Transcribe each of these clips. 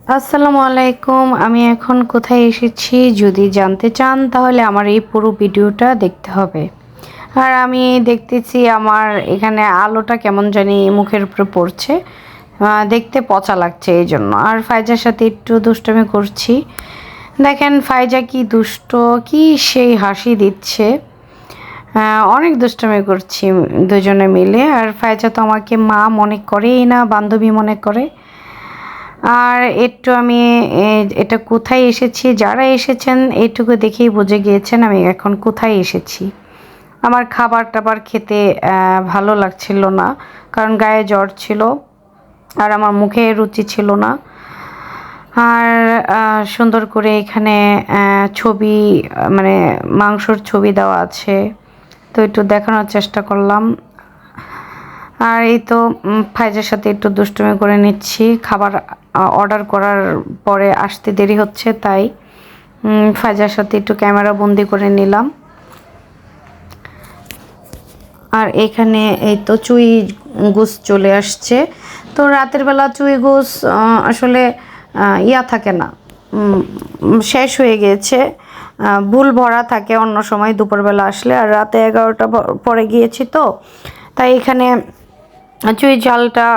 আসসালামু আলাইকুম। আমি এখন কোথায় এসেছি যদি জানতে চান তাহলে আমার এই পুরো ভিডিওটা দেখতে হবে। আর আমি দেখতেছি আমার এখানে আলোটা কেমন জানি মুখের উপরে পড়ছে, দেখতে পচা লাগছে এই জন্য। আর ফাইজার সাথে একটু দুষ্টামি করছি। দেখেন ফাইজা কি দুষ্ট, কি সেই হাসি দিচ্ছে। অনেক দুষ্টামি করছি দুজনে মিলে। আর ফাইজা তো আমাকে মা মনে করেই না, বান্ধবী মনে করে। আর একটু আমি এটা কোথায় এসেছি, যারা এসেছেন এইটুকু দেখেই বুঝে গিয়েছেন আমি এখন কোথায় এসেছি। আমার খাবার টাবার খেতে ভালো লাগছিল না, কারণ গায়ে জ্বর ছিল আর আমার মুখে রুচি ছিল না। আর সুন্দর করে এখানে ছবি, মানে মাংসর ছবি দেওয়া আছে, তো একটু দেখানোর চেষ্টা করলাম। আর এই তো ফাইজের সাথে একটু দুষ্টুমি করে নিচ্ছি। খাবার অর্ডার করার পরে আসতে দেরি হচ্ছে, তাই ফাইজার সাথে একটু ক্যামেরা বন্দি করে নিলাম। আর এখানে এই তো চুই গোস চলে আসছে। তো রাতের বেলা চুই গোস আসলে ইয়া থাকে না, শেষ হয়ে গিয়েছে। ভুল ভরা থাকে অন্য সময় দুপুরবেলা আসলে, আর রাতে 11টা পরে গিয়েছি, তো তাই এখানে চুই ঝালটা,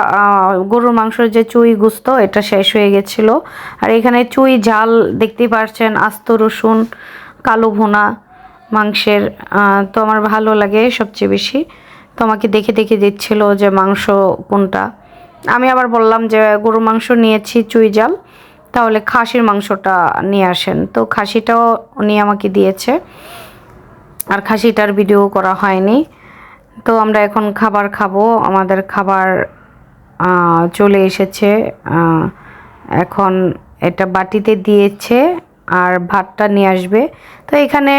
গরুর মাংসের যে চুই গুস্ত এটা শেষ হয়ে গেছিলো। আর এখানে চুই ঝাল দেখতেই পারছেন, আস্ত রসুন, কালো ভুনা মাংসের। তো আমার ভালো লাগে সবচেয়ে বেশি। তো আমাকে দেখে দেখে দিচ্ছিল যে মাংস কোনটা। আমি আবার বললাম যে গরুর মাংস নিয়েছি চুই ঝাল, তাহলে খাসির মাংসটা নিয়ে আসেন। তো খাসিটাও উনি আমাকে দিয়েছে, আর খাসিটার ভিডিও করা হয়নি। তো আমরা এখন খাবার খাবো। আমাদের খাবার চলে এসেছে। এখন এটা বাটিতে দিয়েছে, আর ভাতটা নিয়ে আসবে। তো এখানে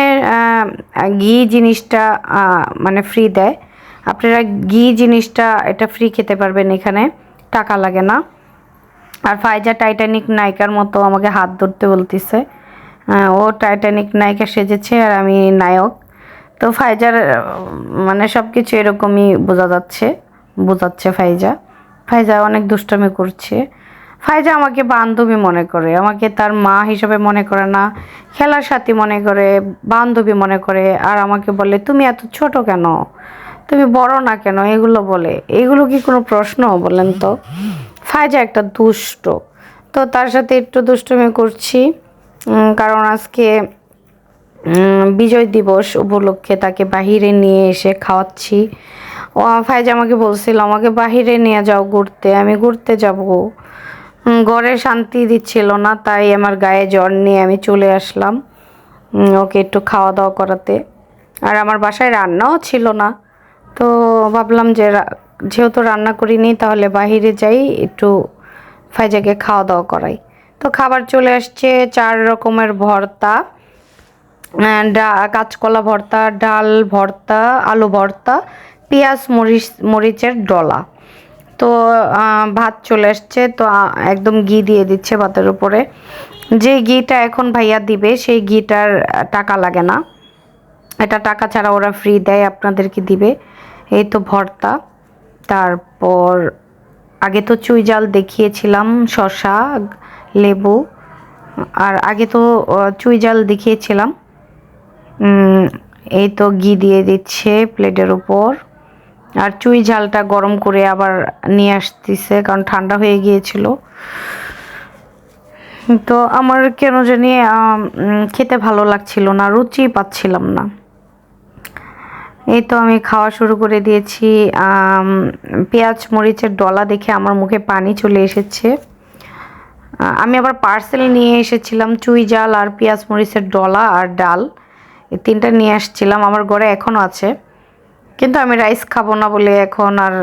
ঘি জিনিসটা মানে ফ্রি দেয়। আপনারা ঘি জিনিসটা এটা ফ্রি খেতে পারবেন, এখানে টাকা লাগে না। আর ফাইজা টাইটানিক নায়িকার মতো আমাকে হাত ধরতে বলতেছে। ও টাইটানিক নায়িকা সেজেছে আর আমি নায়ক। তো ফাইজার মানে সব কিছু এরকমই বোঝাচ্ছে ফাইজা। ফাইজা অনেক দুষ্টামি করছে। ফাইজা আমাকে বান্ধবী মনে করে, আমাকে তার মা হিসেবে মনে করে না, খেলার সাথী মনে করে, বান্ধবী মনে করে। আর আমাকে বলে তুমি এত ছোট কেন, তুমি বড় না কেন, এগুলো বলে। এগুলো কি কোনো প্রশ্ন বলেন তো? ফাইজা একটা দুষ্ট। তো তার সাথে একটু দুষ্টুমি করছি, কারণ আজকে বিজয় দিবস উপলক্ষে তাকে বাহিরে নিয়ে এসে খাওয়াচ্ছি। ও ফাইজা আমাকে বলছিল আমাকে বাহিরে নিয়ে যাও ঘুরতে, আমি ঘুরতে যাব। ঘরে শান্তি দিচ্ছিল না, তাই আমার গায়ে জ্বর নিয়ে আমি চলে আসলাম ওকে একটু খাওয়া দাওয়া করাতে। আর আমার বাসায় রান্নাও ছিল না, তো ভাবলাম যে যেহেতু রান্না করিনি তাহলে বাহিরে যাই, একটু ফাইজাকে খাওয়া দাওয়া করাই। তো খাবার চলে আসছে, 4 রকমের ভর্তা, কাঁচকলা ভর্তা, ডাল ভর্তা, আলু ভর্তা, পেঁয়াজ মরিচের ডলা। তো ভাত চলে আসছে। তো একদম ঘি দিয়ে দিচ্ছে ভাতের উপরে। যে ঘিটা এখন ভাইয়া দিবে সেই ঘিটার টাকা লাগে না, এটা টাকা ছাড়া ওরা ফ্রি দেয়, আপনাদেরকে দিবে। এই তো ভর্তা। তারপর আগে তো চুই ঝাল দেখিয়েছিলাম, শসা, লেবু। আর আগে তো চুই ঝাল দেখিয়েছিলাম। এই তো ঘি দিয়ে দিচ্ছে প্লেটের উপর। আর চুই ঝালটা গরম করে আবার নিয়ে আসতেছে, কারণ ঠান্ডা হয়ে গিয়েছিল। তো আমার কেন জানি খেতে ভালো লাগছিল না, রুচি পাচ্ছিলাম না। এই তো আমি খাওয়া শুরু করে দিয়েছি। পেঁয়াজ মরিচের ডলা দেখে আমার মুখে পানি চলে এসেছে। আমি আবার পার্সেল নিয়ে এসেছিলাম চুই ঝাল আর পেঁয়াজ মরিচের ডলা আর ডাল, এই 3টা নিয়ে আসছিলাম। আমার ঘরে এখনও আছে, কিন্তু আমি রাইস খাবো না বলে এখন আর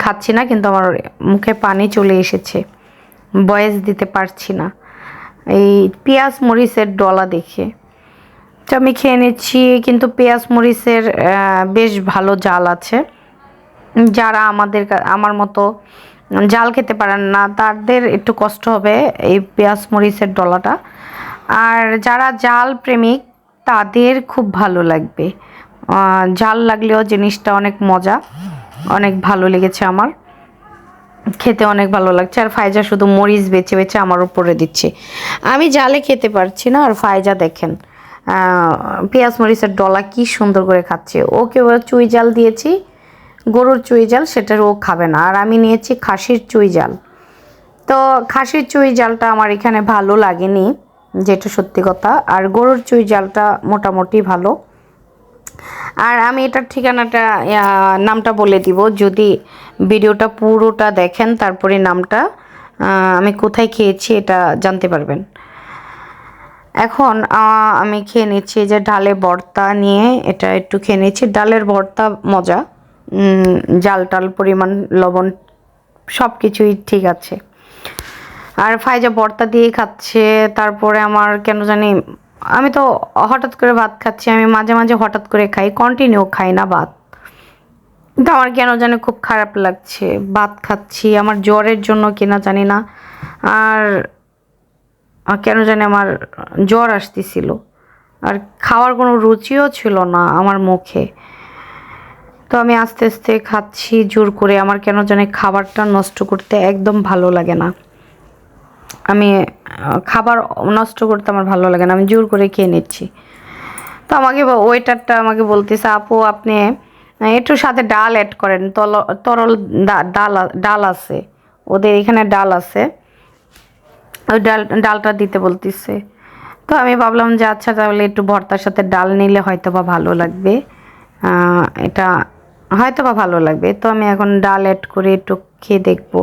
খাচ্ছি না। কিন্তু আমার মুখে পানি চলে এসেছে, ভয়েস দিতে পারছি না এই পেঁয়াজ মরিচের ডলা দেখে। তো আমি খেয়ে নিচ্ছি, কিন্তু পেঁয়াজ মরিচের বেশ ভালো ঝাল আছে। যারা আমার মতো ঝাল খেতে পারেন না তাদের একটু কষ্ট হবে এই পেঁয়াজ মরিচের ডলাটা। আর যারা ঝাল প্রেমিক তাদের খুব ভালো লাগবে। ঝাল লাগলেও জিনিসটা অনেক মজা, অনেক ভালো লেগেছে আমার। খেতে অনেক ভালো লাগছে। আর ফায়জা শুধু মরিচ বেছে বেছে আমার উপরে দিচ্ছে, আমি জালে খেতে পারছি না। আর ফায়জা দেখেন পেঁয়াজ মরিচের ডলা কি সুন্দর করে খাচ্ছে। ওকে চুই জাল দিয়েছি, গরুর চুই জাল, সেটার ও খাবে না। আর আমি নিয়েছি খাসির চুই জাল। তো খাসির চুই জালটা আমার এখানে ভালো লাগেনি, যেটা সত্যি কথা। আর গরুর চুই জালটা মোটামুটি ভালো। আর আমি এটার ঠিকানাটা নামটা বলে দিব, যদি ভিডিওটা পুরোটা দেখেন তারপরে নামটা আমি কোথায় খেয়েছি এটা জানতে পারবেন। এখন আমি খেয়ে নিচ্ছি যে ডালে ভর্তা নিয়ে, এটা একটু খেয়ে নিচ্ছি। ডালের ভর্তা মজা, জাল টাল পরিমাণ লবণ সব কিছুই ঠিক আছে। আর ফাইজা ভর্তা দিয়ে খাচ্ছে। তারপরে আমার কেন জানি, আমি তো হঠাৎ করে ভাত খাচ্ছি, আমি মাঝে মাঝে হঠাৎ করে খাই, কন্টিনিউ খাই না ভাত। কিন্তু আমার কেন জানি খুব খারাপ লাগছে, ভাত খাচ্ছি আমার জ্বরের জন্য কিনা জানি না। আর কেন জানি আমার জ্বর আসতেছিল, আর খাওয়ার কোনো রুচিও ছিল না আমার মুখে। তো আমি আস্তে আস্তে খাচ্ছি জোর করে, আমার কেন জানি খাবারটা নষ্ট করতে একদম ভালো লাগে না। আমি খাবার নষ্ট করতে আমার ভালো লাগে না, আমি জোর করে খেয়ে নিচ্ছি। তো আমাকে ওয়েটারটা আমাকে বলতেছে, আপু আপনি একটু সাথে ডাল অ্যাড করেন, তরল ডাল ডাল আছে, ওদের এখানে ডাল আছে, ওই ডালটা দিতে বলতেছে। তো আমি ভাবলাম যে আচ্ছা তাহলে একটু ভর্তার সাথে ডাল নিলে হয়তো বা ভালো লাগবে, এটা হয়তো বা ভালো লাগবে। তো আমি এখন ডাল অ্যাড করে একটু খেয়ে দেখবো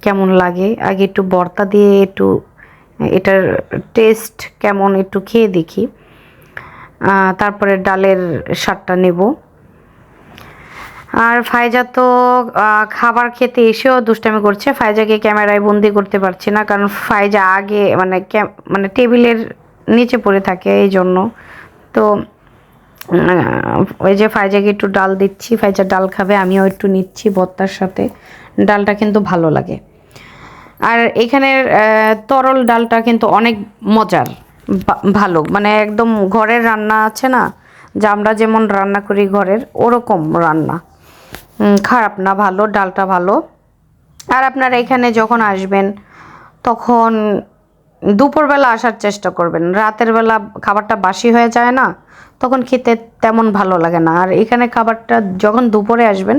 কেমন লাগে। আগে একটু ভর্তা দিয়ে একটু এটার টেস্ট কেমন একটু খেয়ে দেখি, তারপরে ডালের স্বাদটা নেব। আর ফায়জা তো খাবার খেতে এসেও দুষ্টামি করছে। ফায়জাকে ক্যামেরায় বন্দি করতে পারছি না, কারণ ফায়জা আগে মানে টেবিলের নিচে পড়ে থাকে এই জন্য। তো ওই যে ফায়জাকে একটু ডাল দিচ্ছি, ফায়জা ডাল খাবে, আমিও একটু নিচ্ছি ভর্তার সাথে। ডালটা কিন্তু ভালো লাগে। আর এখানের তরল ডালটা কিন্তু অনেক মজার, ভালো, মানে একদম ঘরের রান্না আছে না, যে আমরা যেমন রান্না করি ঘরের ওরকম রান্না, খারাপ না, ভালো, ডালটা ভালো। আর আপনারা এখানে যখন আসবেন তখন দুপুরবেলা আসার চেষ্টা করবেন, রাতের বেলা খাবারটা বাসি হয়ে যায় না, তখন খেতে তেমন ভালো লাগে না। আর এখানে খাবারটা যখন দুপুরে আসবেন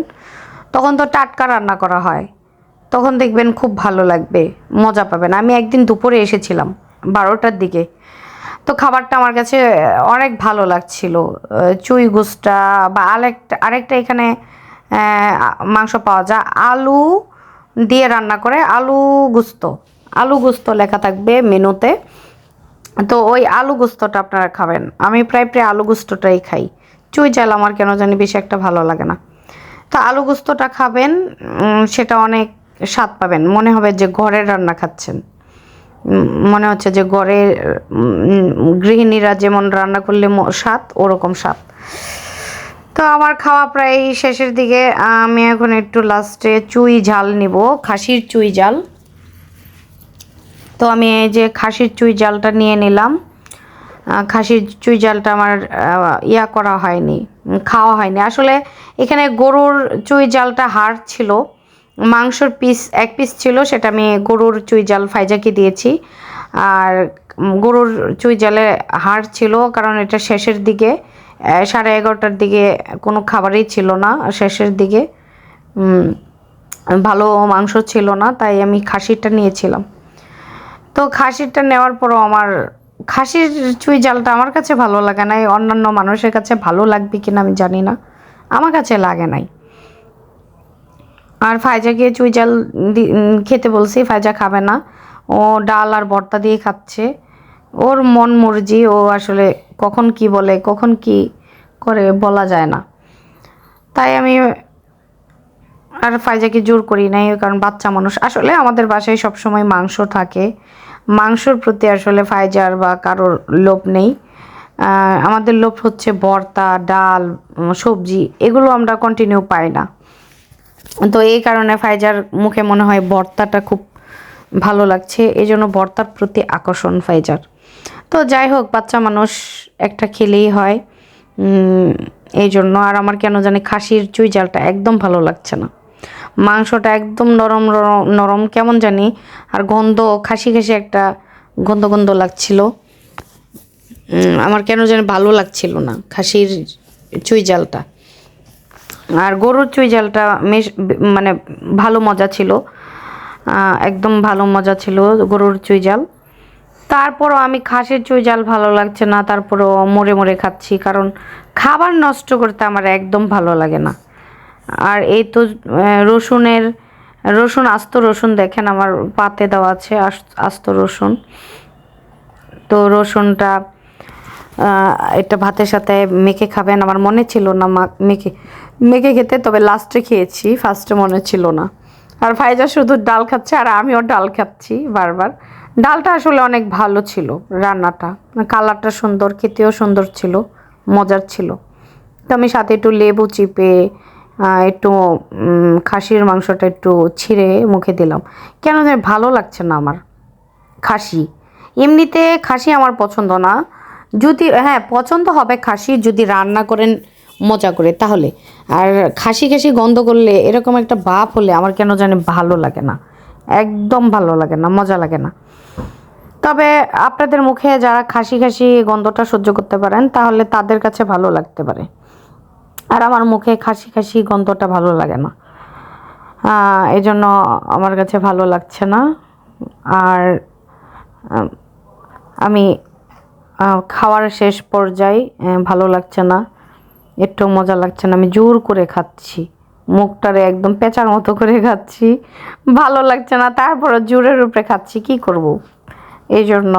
তখন তো টাটকা রান্না করা হয়, তখন দেখবেন খুব ভালো লাগবে, মজা পাবেন। আমি একদিন দুপুরে এসেছিলাম 12টার দিকে, তো খাবারটা আমার কাছে অনেক ভালো লাগছিল। চুই গোসটা বা আরেকটা এখানে মাংস পাওয়া যায়, আলু দিয়ে রান্না করে, আলু গুস্ত লেখা থাকবে মেনুতে। তো ওই আলু গুস্তটা আপনারা খাবেন, আমি প্রায় প্রায় আলু গুস্তটাই খাই। চুই ঝাল আমার কেন জানি বেশি একটা ভালো লাগে না। তো আলু গুস্তটা খাবেন, সেটা অনেক স্বাদ পাবেন, মনে হবে যে ঘরের রান্না খাচ্ছেন, মনে হচ্ছে যে ঘরের গৃহিণীরা যেমন রান্না করলে স্বাদ, ওরকম স্বাদ। তো আমার খাওয়া প্রায় শেষের দিকে, আমি এখন একটু লাস্টে চুই ঝাল নিব, খাসির চুই ঝাল। তো আমি এই যে খাসির চুই ঝালটা নিয়ে নিলাম। খাসির চুই ঝালটা আমার করা হয়নি, খাওয়া হয়নি আসলে। এখানে গরুর চুই ঝালটা হাড় ছিল, মাংসর এক পিস ছিল, সেটা আমি গরুর চুই ঝাল ফাইজাকে দিয়েছি। আর গরুর চুই ঝালে হাড় ছিল, কারণ এটা শেষের দিকে 11:30টার দিকে কোনো খাবারই ছিল না, শেষের দিকে ভালো মাংস ছিল না, তাই আমি খাসিরটা নিয়েছিলাম। তো খাসিরটা নেওয়ার পরও আমার খাসির চুই ঝালটা আমার কাছে ভালো লাগে নাই, অন্যান্য মানুষের কাছে ভালো লাগবে কিনা আমি জানি না, আমার কাছে লাগে নাই। আর ফায়জাকে চুই ঝাল খেতে বলছি, ফায়জা খাবে না, ও ডাল আর ভর্তা দিয়ে খাচ্ছে, ওর মন মর্জি, ও আসলে কখন কি বলে কখন কি করে বলা যায় না। তাই আমি আর ফায়জাকে জোর করি নাই, কারণ বাচ্চা মানুষ। আসলে আমাদের বাসায় সবসময় মাংস থাকে, মাংসর প্রতি আসলে ফায়জার বা কারোর লোভ নেই। আমাদের লোভ হচ্ছে ভর্তা, ডাল, সবজি, এগুলো আমরা কন্টিনিউ পাই না। তো এই কারণে ফায়জার মুখে মনে হয় ভর্তাটা খুব ভালো লাগছে, এই জন্য ভর্তার প্রতি আকর্ষণ ফায়জার। তো যাই হোক, বাচ্চা মানুষ একটা খেলেই হয়, এই জন্য। আর আমার কেন জানি খাসির চুই ঝালটা একদম ভালো লাগছে না। মাংসটা একদম নরম নরম নরম কেমন জানি, আর গন্ধ খাসি খাসি একটা গন্ধ গন্ধ লাগছিল। আমার কেন জানি ভালো লাগছিল না খাসির চুই জালটা। আর গরুর চুই জালটা মানে ভালো মজা ছিল, একদম ভালো মজা ছিল গরুর চুই জাল। তারপরও আমি খাসির চুই জাল ভালো লাগছে না, তারপরও মরে মরে খাচ্ছি, কারণ খাবার নষ্ট করতে আমার একদম ভালো লাগে না। আর এই তো রসুন আস্ত রসুন দেখেন আমার পাতে দেওয়া আছে, আস্ত রসুন। তো রসুনটা এটা ভাতের সাথে মেখে খাবেন, আমার মনে ছিল না মেখে মেখে খেতে, তবে লাস্টে খেয়েছি, ফার্স্টে মনে ছিল না। আর ফাইজা শুধু ডাল খাচ্ছে আর আমিও ডাল খাচ্ছি বারবার। ডালটা আসলে অনেক ভালো ছিল, রান্নাটা কালারটা সুন্দর, খেতেও সুন্দর ছিল, মজার ছিল। তো আমি সাথে একটু লেবু চিপে একটু খাসির মাংসটা একটু ছিঁড়ে মুখে দিলাম। কেন জানি ভালো লাগছে না আমার খাসি। এমনিতে খাসি আমার পছন্দ না, যদি হ্যাঁ পছন্দ হবে খাসি যদি রান্না করেন মজা করে তাহলে। আর খাসি খাসি গন্ধ করলে, এরকম একটা ভাব হলে আমার কেন জানি ভালো লাগে না, একদম ভালো লাগে না, মজা লাগে না। তবে আপনাদের মুখে যারা খাসি খাসি গন্ধটা সহ্য করতে পারেন তাহলে তাদের কাছে ভালো লাগতে পারে, আর আমার মুখে খাসি খাসি গন্ধটা ভালো লাগে না, এই জন্য আমার কাছে ভালো লাগছে না। আর আমি খাওয়ার শেষ পর্যায়ে ভালো লাগছে না, একটু মজা লাগছে না, আমি জোর করে খাচ্ছি, মুখটারে একদম পেঁচার মতো করে খাচ্ছি, ভালো লাগছে না, তারপরে জোরের উপরে খাচ্ছি, কি করব এই জন্য।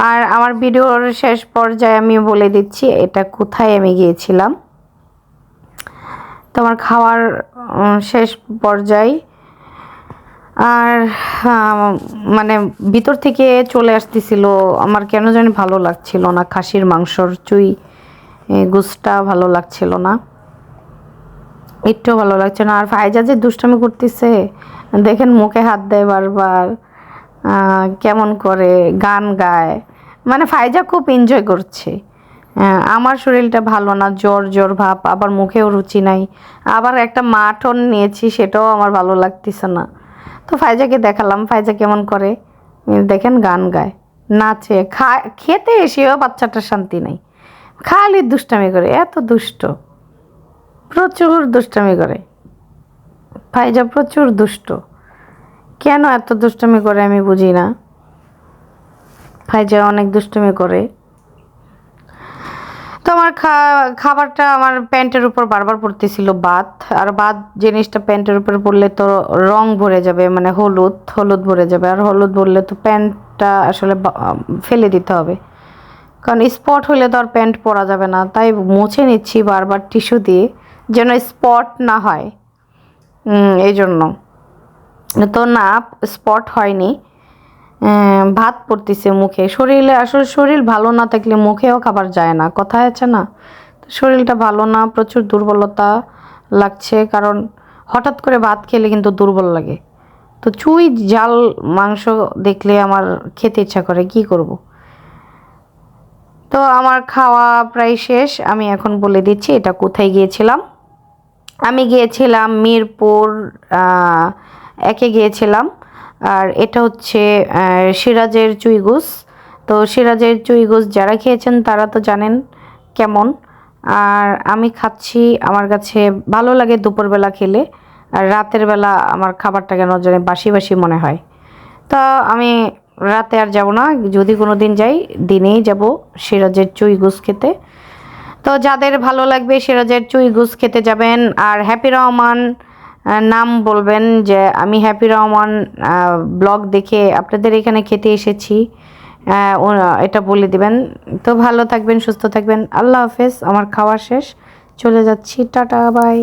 আর আমার ভিডিওর শেষ পর্যায়ে আমি বলে দিচ্ছি এটা কোথায় আমি গিয়েছিলাম। তো আমার খাওয়ার শেষ পর্যায়ে আর মানে ভিতর থেকে চলে আসতেছিল, আমার কেন জানি ভালো লাগছিল না, খাসির মাংসর চুই গুসটা ভালো লাগছিল না, একটু ভালো লাগছে না। আর ফাইজা যে দুষ্টামি করতেছে দেখেন, মুখে হাত দেয় বারবার, কেমন করে গান গায়, মানে ফাইজা খুব এনজয় করছে। আমার শরীরটা ভালো না, জ্বর জ্বর ভাব, আবার মুখেও রুচি নাই, আবার একটা মাটন নিয়েছি সেটাও আমার ভালো লাগতেছে না। তো ফাইজাকে দেখালাম ফাইজা কেমন করে, দেখেন গান গায়, নাচে, খেতে এসেও বাচ্চাটার শান্তি নেই, খালি দুষ্টামি করে, এত দুষ্ট, প্রচুর দুষ্টামি করে ফাইজা, প্রচুর দুষ্ট। কেন এত দুষ্টামি করে আমি বুঝি না, ফাইজা অনেক দুষ্টামি করে। তো আমার খাবারটা আমার প্যান্টের উপর বারবার পড়তেছিল বাত, আর বাত জিনিসটা প্যান্টের উপর পড়লে তো রং ভরে যাবে, মানে হলুদ হলুদ ভরে যাবে, আর হলুদ ভরলে তো প্যান্টটা আসলে ফেলে দিতে হবে, কারণ স্পট হলে তো আর প্যান্ট পরা যাবে না, তাই মুছে নিচ্ছি বারবার টিস্যু দিয়ে যেন স্পট না হয়, এই জন্য। তো না, স্পট হয়নি, ভাত পড়তেছে মুখে, শরীরে আসলে শরীর ভালো না থাকলে মুখেও খাবার যায় না, কথা আছে না। শরীরটা ভালো না, প্রচুর দুর্বলতা লাগছে, কারণ হঠাৎ করে ভাত খেলে কিন্তু দুর্বল লাগে। তো চুই জাল মাংস দেখলে আমার খেতে ইচ্ছা করে, কি করব। তো আমার খাওয়া প্রায় শেষ, আমি এখন বলে দিচ্ছি এটা কোথায় গিয়েছিলাম। আমি গিয়েছিলাম মিরপুর একে গিয়েছিলাম, আর এটা হচ্ছে সিরাজের চুইগুস। তো সিরাজের চুইগুস যারা খেয়েছেন তারা তো জানেন কেমন, আর আমি খাচ্ছি, আমার কাছে ভালো লাগে দুপুরবেলা খেলে, আর রাতের বেলা আমার খাবারটা কেন জানি বাসি বাসি মনে হয়। তা আমি রাতে আর যাব না, যদি কোনো দিন যাই দিনেই যাব সিরাজের চুইগুস খেতে। তো যাদের ভালো লাগবে সিরাজের চুইগুস খেতে যাবেন, আর হ্যাপি রহমান নাম বলবেন যে আমি হ্যাপি রহমান ব্লগ দেখে আপনাদের এখানে খেতে এসেছি, এটা বলে দিবেন। তো ভালো থাকবেন, সুস্থ থাকবেন, আল্লাহ হাফেজ। আমার খাওয়া শেষ, চলে যাচ্ছি, টাটা বাই।